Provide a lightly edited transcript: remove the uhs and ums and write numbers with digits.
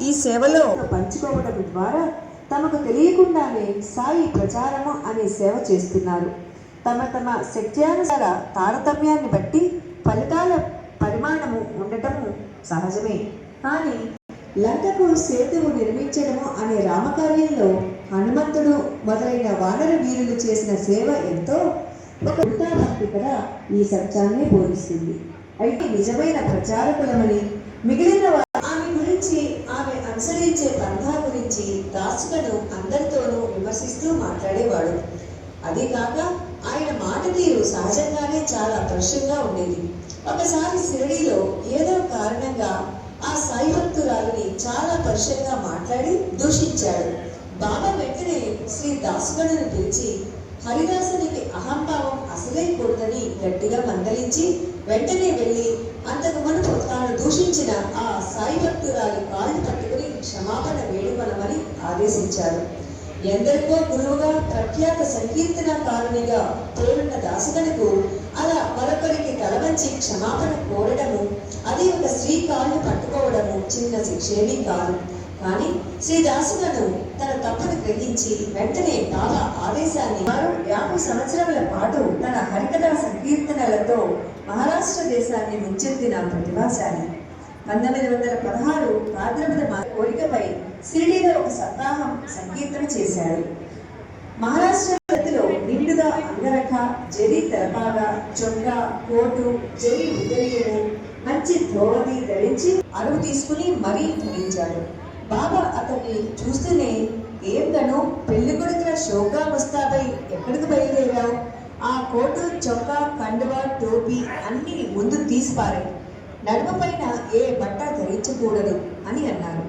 ఈ సేవలో పంచుకోవడం ద్వారా తమకు తెలియకుండానే సాయి ప్రచారము అనే సేవ చేస్తున్నారు. తమ తమ శక్త్యానుసార తారతమ్యాన్ని బట్టి ఫలితాల పరిమాణము ఉండటము సహజమే. కానీ లంకకు సేతువు నిర్మించడము అనే రామకార్యంలో హనుమంతుడు మొదలైన వానర వీరులు చేసిన సేవ ఎంతో ఒక భక్తి కూడా ఈ సత్యాన్నే బోధిస్తుంది. అయితే నిజమైన ప్రచారకులమని మిగిలిన ఆమె గురించి, ఆమె అనుసరించే పంథా గురించి దాసులను అందరితోనూ విమర్శిస్తూ మాట్లాడేవాడు. అదే కాక ఆయన మాట తీరు సహజంగానే చాలా పరుషంగా ఉండేది. ఒకసారి షిరిడీలో ఏదో కారణంగా ఆ సాయి భక్తురాలిని చాలా పరుషంగా మాట్లాడి దూషించాడు. బాబా వెంటనే శ్రీ దాసుగణను పిలిచి హరిదాసునికి అహంభావం అసలే కూడదని గట్టిగా మందలించి వెంటనే వెళ్ళి అంతకు మునుపు తాను దూషించిన ఆ సాయి భక్తురాలి కాళ్ళు పట్టుకుని క్షమాపణ వేడుకొనమని ఆదేశించారు. ఎందరికో గురువుగా ప్రఖ్యాత సంకీర్తనకారునిగా పేరున్న దాసుగణకు అలా మరొకరికి తలవంచి క్షమాపణ కోరడము, అది ఒక స్త్రీ కాళ్ళు పట్టుకోవడము చిన్న శిక్షేమీ కాదు. కానీ శ్రీ దాసుగను తన తప్పును గ్రహించి వెంటనే బాబా ఆదేశాన్ని 50 సంవత్సరముల పాటు తన హరికథా సంకీర్తనలతో మహారాష్ట్ర దేశాన్ని ముంచెత్తిన ప్రతిభాశాలి. 1916 భాద్రపద కోరికపై షిరిడీలో ఒక సప్తాహం సంకీర్తన చేశాడు. మహారాష్ట్రలో నిండుగా అంగరఖ, జరి తలపాగా, చొక్కా, కోటు, జరి ఉదయము, మంచి ధోవతి ధరించి అరువు తీసుకుని మరీ ధరించాడు. బాబా అతన్ని చూస్తూనే, ఏం గను పెళ్లి కొడుకుల షోగా వస్తాపై ఎక్కడికి బయలుదేరావు? ఆ కోటు, చొక్కా, కండువా, టోపీ అన్ని ముందు తీసిపారాయి. నడుమ పైన ఏ బట్ట ధరించకూడదు అని అన్నారు.